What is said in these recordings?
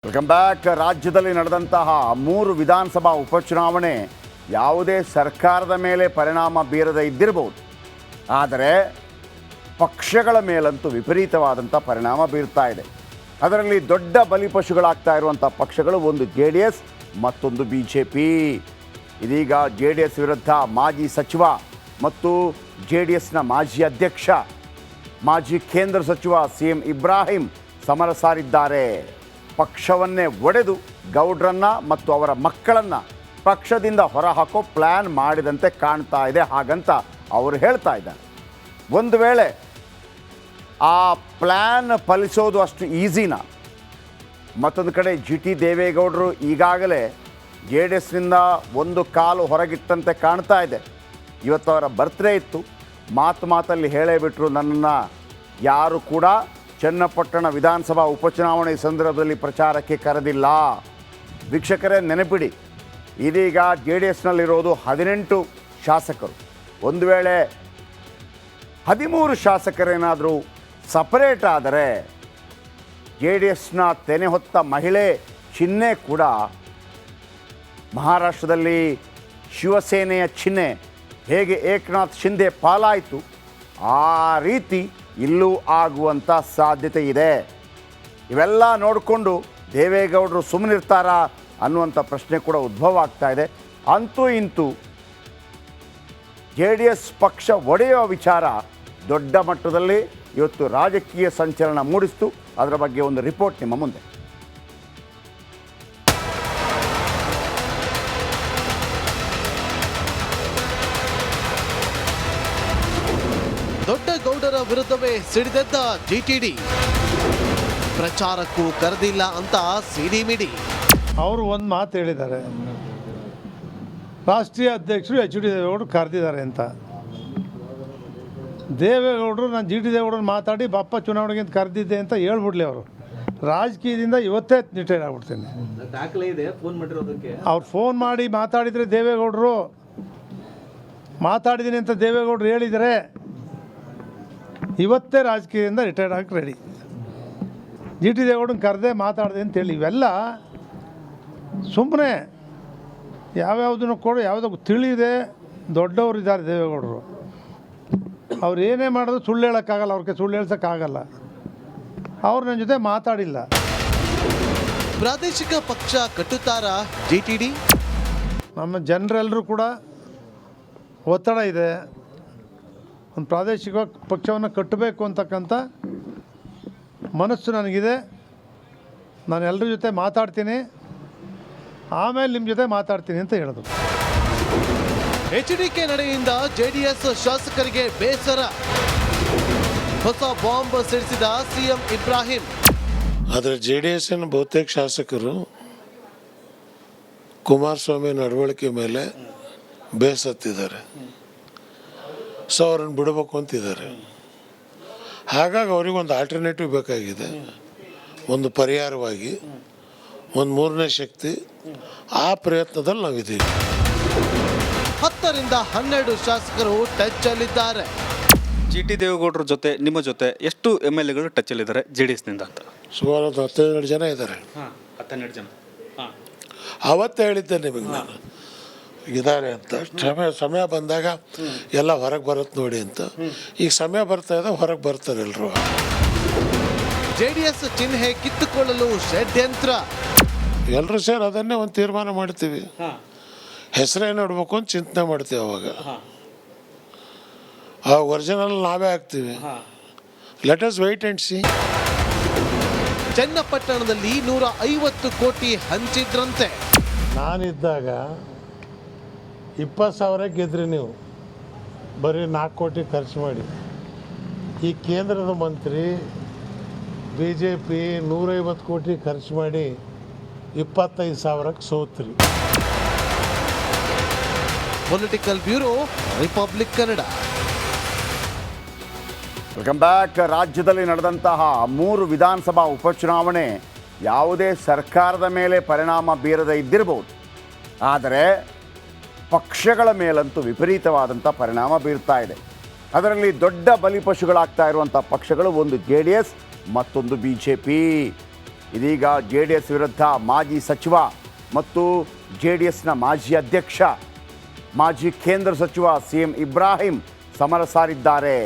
Welcome back. ರಾಜ್ಯದಲ್ಲಿ ನಡೆದಂತಹ 3 ವಿಧಾನಸಭಾ ಉಪಚುನಾವಣೆ ಯಾವುದೇ ಸರ್ಕಾರದ ಮೇಲೆ ಪರಿಣಾಮ ಬೀರದೇ ಇದ್ದಿರಬಹುದು, ಆದರೆ ಪಕ್ಷಗಳ ಮೇಲಂತೂ ವಿಪರೀತವಾದಂಥ ಪರಿಣಾಮ ಬೀರ್ತಾ ಇದೆ. ಅದರಲ್ಲಿ ದೊಡ್ಡ ಬಲಿಪಶುಗಳಾಗ್ತಾ ಇರುವಂಥ ಪಕ್ಷಗಳು ಒಂದು JDS, ಮತ್ತೊಂದು BJP. ಇದೀಗ JDS ವಿರುದ್ಧ ಮಾಜಿ ಸಚಿವ ಮತ್ತು JDSನ ಮಾಜಿ ಅಧ್ಯಕ್ಷ, ಮಾಜಿ ಕೇಂದ್ರ ಸಚಿವ CM ಇಬ್ರಾಹಿಂ ಸಮರ ಸಾರಿದ್ದಾರೆ. ಪಕ್ಷವನ್ನೇ ಒಡೆದು ಗೌಡ್ರನ್ನ ಮತ್ತು ಅವರ ಮಕ್ಕಳನ್ನು ಪಕ್ಷದಿಂದ ಹೊರಹಾಕೋ ಪ್ಲ್ಯಾನ್ ಮಾಡಿದಂತೆ ಕಾಣ್ತಾ ಇದೆ, ಹಾಗಂತ ಅವರು ಹೇಳ್ತಾ ಇದ್ದಾರೆ. ಒಂದು ವೇಳೆ ಆ ಪ್ಲ್ಯಾನ್ ಫಲಿಸೋದು ಅಷ್ಟು ಈಸಿನಾ? ಮತ್ತೊಂದು ಕಡೆ GT ದೇವೇಗೌಡರು ಈಗಾಗಲೇ JDSನಿಂದ ಒಂದು ಕಾಲು ಹೊರಗಿಟ್ಟಂತೆ ಕಾಣ್ತಾ ಇದೆ. ಇವತ್ತು ಅವರ ಬರ್ತ್ಡೇ ಇತ್ತು, ಮಾತಲ್ಲಿ ಹೇಳೇ ಬಿಟ್ಟರು, ನನ್ನನ್ನು ಯಾರು ಕೂಡ ಚನ್ನಪಟ್ಟಣ ವಿಧಾನಸಭಾ ಉಪಚುನಾವಣೆ ಸಂದರ್ಭದಲ್ಲಿ ಪ್ರಚಾರಕ್ಕೆ ಕರೆದಿಲ್ಲ. ವೀಕ್ಷಕರೇ ನೆನಪಿಡಿ, ಇದೀಗ JDSನಲ್ಲಿರೋದು 18 ಶಾಸಕರು. ಒಂದು ವೇಳೆ 13 ಶಾಸಕರೇನಾದರೂ ಸಪರೇಟ್ ಆದರೆ JDSನ ತೆನೆ ಹೊತ್ತ ಮಹಿಳೆ ಚಿಹ್ನೆ ಕೂಡ ಮಹಾರಾಷ್ಟ್ರದಲ್ಲಿ ಶಿವಸೇನೆಯ ಚಿಹ್ನೆ ಹೇಗೆ ಏಕನಾಥ್ ಶಿಂದೆ ಪಾಲಾಯಿತು, ಆ ರೀತಿ ಇಲ್ಲೂ ಆಗುವಂಥ ಸಾಧ್ಯತೆ ಇದೆ. ಇವೆಲ್ಲ ನೋಡಿಕೊಂಡು ದೇವೇಗೌಡರು ಸುಮ್ಮನಿರ್ತಾರಾ ಅನ್ನುವಂಥ ಪ್ರಶ್ನೆ ಕೂಡ ಉದ್ಭವ ಆಗ್ತಾ ಇದೆ. ಅಂತೂ ಇಂತೂ JDS ಪಕ್ಷ ಒಡೆಯುವ ವಿಚಾರ ದೊಡ್ಡ ಮಟ್ಟದಲ್ಲಿ ಇವತ್ತು ರಾಜಕೀಯ ಸಂಚಲನ ಮೂಡಿಸಿತು. ಅದರ ಬಗ್ಗೆ ಒಂದು ರಿಪೋರ್ಟ್ ನಿಮ್ಮ ಮುಂದೆ. ದೊಡ್ಡ ಗೌಡರ ವಿರುದ್ಧವೇ ಸಿಡಿದೆದ್ದ GTD, ಪ್ರಚಾರಕ್ಕೂ ಕರೆದಿಲ್ಲ ಅಂತ ಸಿಡಿಮಿಡಿ. ಅವರು ಒಂದು ಮಾತು ಹೇಳಿದ್ದಾರೆ, ರಾಷ್ಟ್ರೀಯ ಅಧ್ಯಕ್ಷರು HD ದೇವೇಗೌಡರು ಕರೆದಿದ್ದಾರೆ ಅಂತ. ದೇವೇಗೌಡರು ನಾನು GT ದೇವೇಗೌಡರು ಮಾತಾಡಿ ಬಾಪ್ಪ ಚುನಾವಣೆಗೆ ಅಂತ ಕರೆದಿದ್ದೆ ಅಂತ ಹೇಳ್ಬಿಡ್ಲಿ. ಅವರು ರಾಜಕೀಯದಿಂದ ಇವತ್ತೇ ರಿಟೈರ್ ಆಗ್ಬಿಡ್ತೀನಿ. ಅವ್ರು ಫೋನ್ ಮಾಡಿ ಮಾತಾಡಿದರೆ ದೇವೇಗೌಡರು ಮಾತಾಡಿದ್ದೀನಿ ಅಂತ ದೇವೇಗೌಡರು ಹೇಳಿದರೆ ಇವತ್ತೇ ರಾಜಕೀಯದಿಂದ ರಿಟೈರ್ಡ್ ಆಗಿ ರೆಡಿ. GT ದೇವೇಗೌಡನ ಕರೆದೇ ಮಾತಾಡಿದೆ ಅಂತೇಳಿ ಇವೆಲ್ಲ ಸುಮ್ಮನೆ ಯಾವ್ಯಾವುದನ್ನು ಕೂಡ ಯಾವುದೋ ತಿಳಿದೆ ದೊಡ್ಡವರು ಇದ್ದಾರೆ ದೇವೇಗೌಡರು. ಅವ್ರು ಏನೇ ಮಾಡೋದು ಸುಳ್ಳು ಹೇಳೋಕ್ಕಾಗಲ್ಲ, ಅವ್ರಿಗೆ ಸುಳ್ಳು ಹೇಳ್ಸೋಕ್ಕಾಗಲ್ಲ. ಅವ್ರು ನನ್ನ ಜೊತೆ ಮಾತಾಡಿಲ್ಲ. ಪ್ರಾದೇಶಿಕ ಪಕ್ಷ ಕಟ್ಟುತ್ತಾರ GTD? ನಮ್ಮ ಜನರೆಲ್ಲರೂ ಕೂಡ ಒತ್ತಡ ಇದೆ, ಒಂದು ಪ್ರಾದೇಶಿಕ ಪಕ್ಷವನ್ನು ಕಟ್ಟಬೇಕು ಅಂತಕ್ಕಂಥ ಮನಸ್ಸು ನನಗಿದೆ. ನಾನು ಎಲ್ಲರ ಜೊತೆ ಮಾತಾಡ್ತೀನಿ, ಆಮೇಲೆ ನಿಮ್ಮ ಜೊತೆ ಮಾತಾಡ್ತೀನಿ ಅಂತ ಹೇಳಿದ್ರು. HDK ನಡೆಯಿಂದ JDS ಶಾಸಕರಿಗೆ ಬೇಸರ, ಹೊಸ ಬಾಂಬ್ ಸಿಡಿಸಿದ CM ಇಬ್ರಾಹಿಂ. ಆದರೆ JDSನ ಬಹುತೇಕ ಶಾಸಕರು ಕುಮಾರಸ್ವಾಮಿ ನಡವಳಿಕೆ ಮೇಲೆ ಬೇಸತ್ತಿದ್ದಾರೆ. ಸೊ ಅವ್ರನ್ನ ಬಿಡಬೇಕು ಅಂತಿದ್ದಾರೆ. ಹಾಗಾಗಿ ಅವ್ರಿಗೊಂದು ಆಲ್ಟರ್ನೇಟಿವ್ ಬೇಕಾಗಿದೆ, ಒಂದು ಪರಿಹಾರವಾಗಿ ಒಂದು ಮೂರನೇ ಶಕ್ತಿ. ಆ ಪ್ರಯತ್ನದಲ್ಲಿ ನಾವಿದ್ದೀವಿ. 10 ರಿಂದ 12 ಶಾಸಕರು ಟಚ್ ಅಲ್ಲಿದ್ದಾರೆ. GT ದೇವೇಗೌಡರ ಜೊತೆ ನಿಮ್ಮ ಜೊತೆ ಎಷ್ಟು MLAಗಳು ಟಚ್ ಅಲ್ಲಿದ್ದಾರೆ JDSನಿಂದ ಅಂತ? ಸುಮಾರು 12 ಜನ ಇದ್ದಾರೆ. 12 ಜನ. ಅವತ್ತೇ ಹೇಳಿದ್ದೆ ನಿಮಗೆ ನಾನು ಇದ್ದಾರೆ ಅಂತ. ಸಮಯ ಬಂದಾಗ ಎಲ್ಲ ಹೊರಗೆ ಬರುತ್ತೆ ನೋಡಿ ಅಂತ. ಈಗ ಸಮಯ ಬರ್ತಾ ಇದೆ, ಹೊರಗೆ ಬರ್ತಾರೆ ಎಲ್ಲರೂ. JDS ಚಿಹ್ನೆ ಕಿತ್ತುಕೊಳ್ಳಲು ಷಡ್ಯಂತ್ರ. ಎಲ್ಲರೂ ಸೇರಿ ಅದನ್ನೇ ಒಂದು ತೀರ್ಮಾನ ಮಾಡ್ತೀವಿ. ಹೆಸರೇನು ಇಡಬೇಕು ಅಂತ ಚಿಂತನೆ ಮಾಡ್ತೀವಿ. ಆ ಒರಿಜಿನಲ್ ನಾವೇ ಹಾಕ್ತೀವಿ. Let us wait and see. ಚನ್ನಪಟ್ಟಣದಲ್ಲಿ 150 ಕೋಟಿ ಹಂಚಿದ್ರಂತೆ. ನಾನಿದ್ದಾಗ 20,000 ಗೆದ್ರಿ ನೀವು, ಬರೀ 4 ಕೋಟಿ ಖರ್ಚು ಮಾಡಿ. ಈ ಕೇಂದ್ರದ ಮಂತ್ರಿ BJP 150 ಕೋಟಿ ಖರ್ಚು ಮಾಡಿ 25,000ಕ್ಕೆ ಸೋತ್ರಿ. Political bureau, Republic Kannada. Welcome back. ರಾಜ್ಯದಲ್ಲಿ ನಡೆದಂತಹ 3 ವಿಧಾನಸಭಾ ಉಪಚುನಾವಣೆ ಯಾವುದೇ ಸರ್ಕಾರದ ಮೇಲೆ ಪರಿಣಾಮ ಬೀರದೇ ಇದ್ದಿರಬಹುದು, ಆದರೆ ಪಕ್ಷಗಳ ಮೇಲಂತೂ ವಿಪರೀತವಾದಂಥ ಪರಿಣಾಮ ಬೀರ್ತಾ ಇದೆ. ಅದರಲ್ಲಿ ದೊಡ್ಡ ಬಲಿಪಶುಗಳಾಗ್ತಾ ಇರುವಂಥ ಪಕ್ಷಗಳು ಒಂದು JDS, ಮತ್ತೊಂದು BJP. ಇದೀಗ ಜೆ ಡಿ ಎಸ್ ವಿರುದ್ಧ ಮಾಜಿ ಸಚಿವ ಮತ್ತು ಜೆ ಡಿ ಎಸ್ನ ಮಾಜಿ ಅಧ್ಯಕ್ಷ, ಮಾಜಿ ಕೇಂದ್ರ ಸಚಿವ CM ಇಬ್ರಾಹಿಂ ಸಮರ ಸಾರಿದ್ದಾರೆ.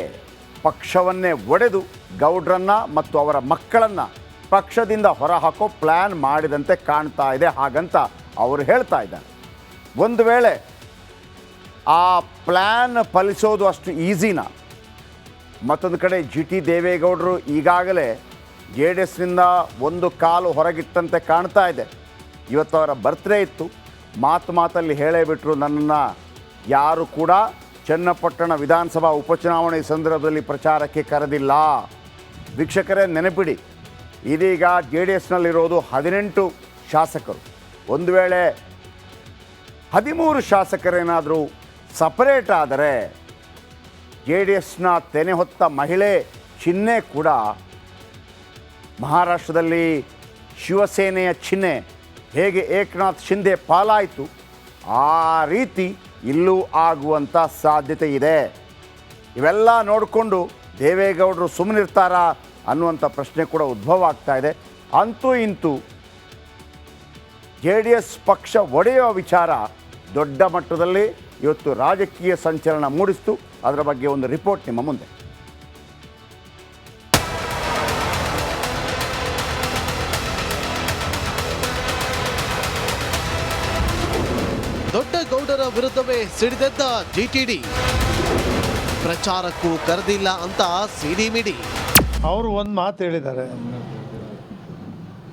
ಪಕ್ಷವನ್ನೇ ಒಡೆದು ಗೌಡ್ರನ್ನ ಮತ್ತು ಅವರ ಮಕ್ಕಳನ್ನು ಪಕ್ಷದಿಂದ ಹೊರಹಾಕೋ ಪ್ಲ್ಯಾನ್ ಮಾಡಿದಂತೆ ಕಾಣ್ತಾ ಇದೆ ಹಾಗಂತ ಅವರು ಹೇಳ್ತಾ ಇದ್ದಾರೆ. ಒಂದು ವೇಳೆ ಆ ಪ್ಲ್ಯಾನ್ ಫಲಿಸೋದು ಅಷ್ಟು ಈಸಿನಾ? ಮತ್ತೊಂದು ಕಡೆ GT ದೇವೇಗೌಡರು ಈಗಾಗಲೇ ಜೆ ಡಿ ಎಸ್ನಿಂದ ಒಂದು ಕಾಲು ಹೊರಗಿಟ್ಟಂತೆ ಕಾಣ್ತಾ ಇದೆ. ಇವತ್ತು ಅವರ ಬರ್ತ್ಡೇ ಇತ್ತು, ಮಾತಲ್ಲಿ ಹೇಳೇ ಬಿಟ್ಟರು, ನನ್ನನ್ನು ಯಾರು ಕೂಡ ಚನ್ನಪಟ್ಟಣ ವಿಧಾನಸಭಾ ಉಪಚುನಾವಣೆ ಸಂದರ್ಭದಲ್ಲಿ ಪ್ರಚಾರಕ್ಕೆ ಕರೆದಿಲ್ಲ. ವೀಕ್ಷಕರೇ ನೆನಪಿಡಿ, ಇದೀಗ ಜೆ ಡಿ ಎಸ್ನಲ್ಲಿರೋದು 18 ಶಾಸಕರು. ಒಂದು ವೇಳೆ 13 ಶಾಸಕರೇನಾದರೂ ಸಪರೇಟ್ ಆದರೆ ಜೆ ಡಿ ಎಸ್ನ ತೆನೆ ಹೊತ್ತ ಮಹಿಳೆ ಚಿಹ್ನೆ ಕೂಡ ಮಹಾರಾಷ್ಟ್ರದಲ್ಲಿ ಶಿವಸೇನೆಯ ಚಿಹ್ನೆ ಹೇಗೆ ಏಕನಾಥ್ ಶಿಂದೆ ಪಾಲಾಯಿತು ಆ ರೀತಿ ಇಲ್ಲೂ ಆಗುವಂಥ ಸಾಧ್ಯತೆ ಇದೆ. ಇವೆಲ್ಲ ನೋಡಿಕೊಂಡು ದೇವೇಗೌಡರು ಸುಮ್ಮನಿರ್ತಾರಾ ಅನ್ನುವಂಥ ಪ್ರಶ್ನೆ ಕೂಡ ಉದ್ಭವ ಆಗ್ತಾ ಇದೆ. ಅಂತೂ ಇಂತೂ ಜೆ ಡಿ ಎಸ್ ಪಕ್ಷ ಒಡೆಯುವ ವಿಚಾರ ದೊಡ್ಡ ಮಟ್ಟದಲ್ಲಿ ಇವತ್ತು ರಾಜಕೀಯ ಸಂಚಲನ ಮೂಡಿಸಿತು. ಅದರ ಬಗ್ಗೆ ಒಂದು ರಿಪೋರ್ಟ್ ನಿಮ್ಮ ಮುಂದೆ. ದೊಡ್ಡ ಗೌಡರ ವಿರುದ್ಧವೇ ಸಿಡಿದೆದ್ದ GTD, ಪ್ರಚಾರಕ್ಕೂ ಕರೆದಿಲ್ಲ ಅಂತ ಸಿಡಿಮಿಡಿ. ಅವರು ಒಂದು ಮಾತು ಹೇಳಿದ್ದಾರೆ,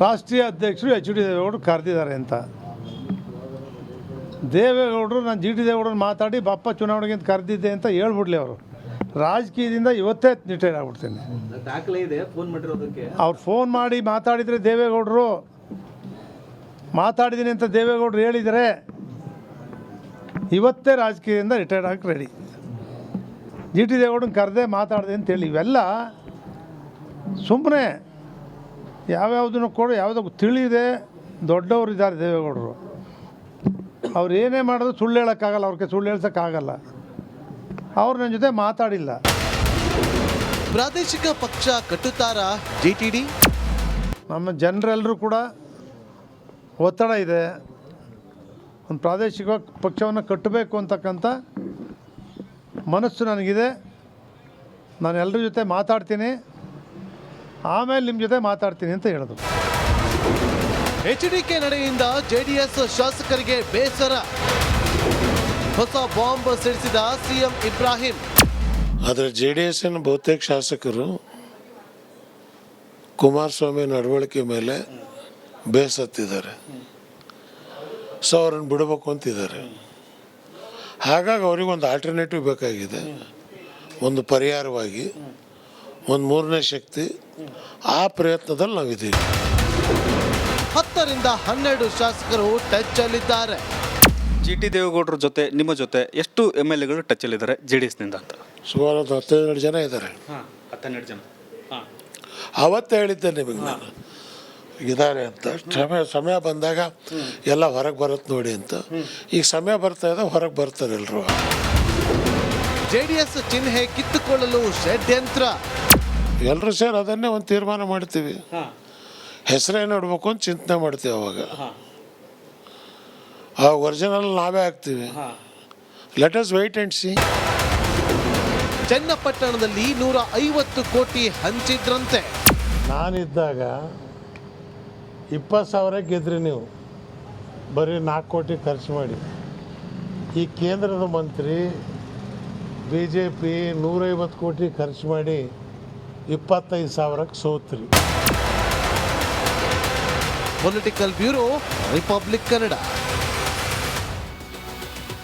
ರಾಷ್ಟ್ರೀಯ ಅಧ್ಯಕ್ಷರು HD ದೇವೇಗೌಡರು ಕರೆದಿದ್ದಾರೆ ಅಂತ. ದೇವೇಗೌಡರು ನಾನು GT ದೇವೇಗೌಡರು ಮಾತಾಡಿ ಬಾಪ್ಪ ಚುನಾವಣೆಗೆ ಅಂತ ಕರೆದಿದ್ದೆ ಅಂತ ಹೇಳ್ಬಿಡ್ಲಿ. ಅವರು ರಾಜಕೀಯದಿಂದ ಇವತ್ತೇ ರಿಟೈರ್ ಆಗ್ಬಿಡ್ತೀನಿ. ದಾಖಲೆ ಇದೆ ಫೋನ್ ಮಾಡಿರೋದಕ್ಕೆ. ಅವ್ರು ಫೋನ್ ಮಾಡಿ ಮಾತಾಡಿದರೆ ದೇವೇಗೌಡರು ಮಾತಾಡಿದ್ದೀನಿ ಅಂತ ದೇವೇಗೌಡರು ಹೇಳಿದರೆ ಇವತ್ತೇ ರಾಜಕೀಯದಿಂದ ರಿಟೈರ್ಡ್ ಆಗಕ್ಕೆ ರೆಡಿ. GT ದೇವೇಗೌಡನ ಕರೆದೇ ಮಾತಾಡಿದೆ ಅಂತೇಳಿ ಇವೆಲ್ಲ ಸುಮ್ಮನೆ ಯಾವ್ಯಾವುದನ್ನು ಕೂಡ ಯಾವುದಕ್ಕೂ ತಿಳಿದೆ ದೊಡ್ಡವರು ಇದ್ದಾರೆ ದೇವೇಗೌಡರು. ಅವ್ರು ಏನೇ ಮಾಡೋದು ಸುಳ್ಳು ಹೇಳೋಕ್ಕಾಗಲ್ಲ, ಅವ್ರಿಗೆ ಸುಳ್ಳು ಹೇಳ್ಸೋಕ್ಕಾಗಲ್ಲ. ಅವ್ರು ನನ್ನ ಜೊತೆ ಮಾತಾಡಿಲ್ಲ. ಪ್ರಾದೇಶಿಕ ಪಕ್ಷ ಕಟ್ಟುತ್ತಾರ GTD? ನಮ್ಮ ಜನರೆಲ್ಲರೂ ಕೂಡ ಒತ್ತಡ ಇದೆ, ಒಂದು ಪ್ರಾದೇಶಿಕ ಪಕ್ಷವನ್ನು ಕಟ್ಟಬೇಕು ಅಂತಕ್ಕಂಥ ಮನಸ್ಸು ನನಗಿದೆ. ನಾನು ಎಲ್ಲರ ಜೊತೆ ಮಾತಾಡ್ತೀನಿ, ಆಮೇಲೆ ನಿಮ್ಮ ಜೊತೆ ಮಾತಾಡ್ತೀನಿ ಅಂತ ಹೇಳಿದ್ರು. HDK ನಡೆಯಿಂದ JDS ಶಾಸಕರಿಗೆ ಬೇಸರ, ಹೊಸ ಬಾಂಬ್ ಸಿಡಿಸಿದ CM ಇಬ್ರಾಹಿಂ. ಆದರೆ JDS ಬಹುತೇಕ ಶಾಸಕರು ಕುಮಾರಸ್ವಾಮಿ ನಡವಳಿಕೆ ಮೇಲೆ ಬೇಸತ್ತಿದ್ದಾರೆ. ಸೊ ಅವ್ರನ್ನ ಬಿಡಬೇಕು ಅಂತಿದ್ದಾರೆ. ಹಾಗಾಗಿ ಅವರಿಗೊಂದು ಆಲ್ಟರ್ನೇಟಿವ್ ಬೇಕಾಗಿದೆ, ಒಂದು ಪರಿಹಾರವಾಗಿ ಒಂದು ಮೂರನೇ ಶಕ್ತಿ. ಆ ಪ್ರಯತ್ನದಲ್ಲಿ ನಾವಿದ್ದೀವಿ. 10 ರಿಂದ 12 ಶಾಸಕರು ಟಚ್ ಅಲ್ಲಿದ್ದಾರೆ. GT ದೇವೇಗೌಡರ ಜೊತೆ ನಿಮ್ಮ ಜೊತೆ ಎಷ್ಟು MLAಗಳು ಟಚ್ ಅಲ್ಲಿದ್ದಾರೆ JDSನಿಂದ ಅಂತ? ಸುಮಾರು 12 ಜನ ಇದ್ದಾರೆ. 12 ಜನ. ಅವತ್ತೇ ಹೇಳಿದ್ದೆ ನಿಮಗೆ ನಾನು ಇದ್ದಾರೆ ಅಂತ. ಸಮಯ ಬಂದಾಗ ಎಲ್ಲ ಹೊರಗೆ ಬರುತ್ತೆ ನೋಡಿ ಅಂತ. ಈಗ ಸಮಯ ಬರ್ತಾ ಇದೆ, ಹೊರಗೆ ಬರ್ತಾರೆ ಎಲ್ಲರೂ. JDS ಚಿಹ್ನೆ ಕಿತ್ತುಕೊಳ್ಳಲು ಷಡ್ಯಂತ್ರ. ಎಲ್ಲರೂ ಸೇರಿ ಅದನ್ನೇ ಒಂದು ತೀರ್ಮಾನ ಮಾಡ್ತೀವಿ. ಹೆಸರೇನು ಇಡಬೇಕು ಅಂತ ಚಿಂತನೆ ಮಾಡ್ತೀವಿ. ಅವಾಗ ಒರಿಜಿನಲ್ ನಾವೇ ಆಗ್ತೀವಿ. Let us wait and see. ಚನ್ನಪಟ್ಟಣದಲ್ಲಿ 150 ಕೋಟಿ ಹಂಚಿದ್ರಂತೆ. ನಾನಿದ್ದಾಗ 20,000 ಗೆದ್ರಿ ನೀವು, ಬರೀ 4 ಕೋಟಿ ಖರ್ಚು ಮಾಡಿ. ಈ ಕೇಂದ್ರದ ಮಂತ್ರಿ BJP 150 ಕೋಟಿ ಖರ್ಚು ಮಾಡಿ 25,000ಕ್ಕೆ ಸೋತ್ರಿ. Political bureau, Republic Kannada.